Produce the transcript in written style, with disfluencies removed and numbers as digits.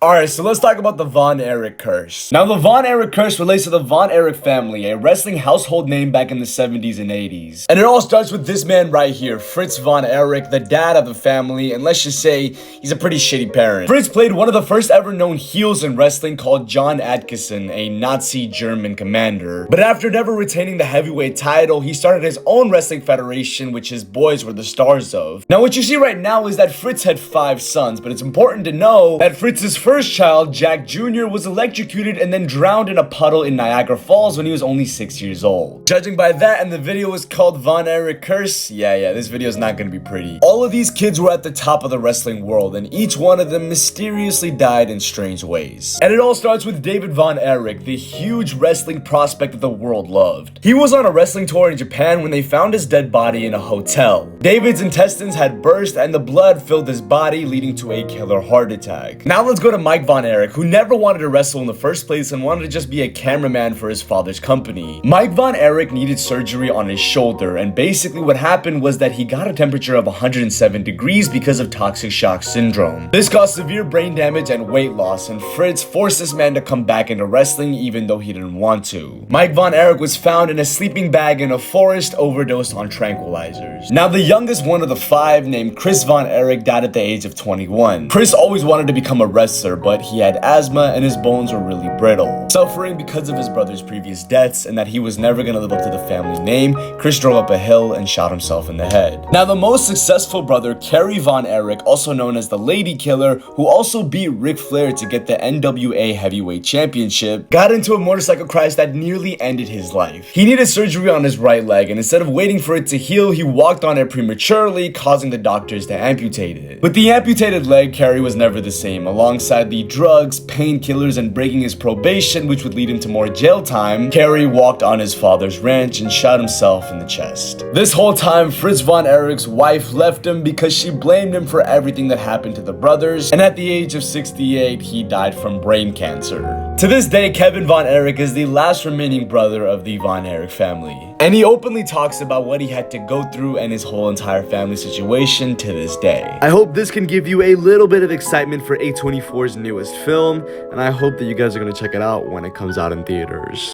Alright, so let's talk about the Von Erich Curse. Now, the Von Erich Curse relates to the Von Erich family, a wrestling household name back in the 70s and 80s. And it all starts with this man right here, Fritz Von Erich, the dad of the family, and let's just say, he's a pretty shitty parent. Fritz played one of the first ever known heels in wrestling called John Atkinson, a Nazi German commander. But after never retaining the heavyweight title, he started his own wrestling federation, which his boys were the stars of. Now, what you see right now is that Fritz had 5 sons, but it's important to know that Fritz's first child, Jack Jr., was electrocuted and then drowned in a puddle in Niagara Falls when he was only 6 years old. Judging by that, and the video was called Von Erich Curse, yeah, this video is not gonna be pretty. All of these kids were at the top of the wrestling world, and each one of them mysteriously died in strange ways. And it all starts with David Von Erich, the huge wrestling prospect that the world loved. He was on a wrestling tour in Japan when they found his dead body in a hotel. David's intestines had burst and the blood filled his body, leading to a killer heart attack. Now let's go to Mike Von Erich, who never wanted to wrestle in the first place and wanted to just be a cameraman for his father's company. Mike Von Erich needed surgery on his shoulder, and basically what happened was that he got a temperature of 107 degrees because of toxic shock syndrome. This caused severe brain damage and weight loss, and Fritz forced this man to come back into wrestling even though he didn't want to. Mike Von Erich was found in a sleeping bag in a forest, overdosed on tranquilizers. Now, the youngest one of the 5, named Chris Von Erich, died at the age of 21. Chris always wanted to become a wrestler, but he had asthma and his bones were really brittle. Suffering because of his brother's previous deaths and that he was never gonna live up to the family name, Chris drove up a hill and shot himself in the head. Now, the most successful brother, Kerry Von Erich, also known as the Lady Killer, who also beat Ric Flair to get the NWA Heavyweight Championship, got into a motorcycle crash that nearly ended his life. He needed surgery on his right leg, and instead of waiting for it to heal, he walked on it prematurely, causing the doctors to amputate it. With the amputated leg, Kerry was never the same. Alongside the drugs, painkillers, and breaking his probation, which would lead him to more jail time, Kerry walked on his father's ranch and shot himself in the chest. This whole time, Fritz Von Erich's wife left him because she blamed him for everything that happened to the brothers, and at the age of 68, he died from brain cancer. To this day, Kevin Von Erich is the last remaining brother of the Von Erich family, and he openly talks about what he had to go through and his whole entire family situation to this day. I hope this can give you a little bit of excitement for A24's newest film, and I hope that you guys are going to check it out when it comes out in theaters.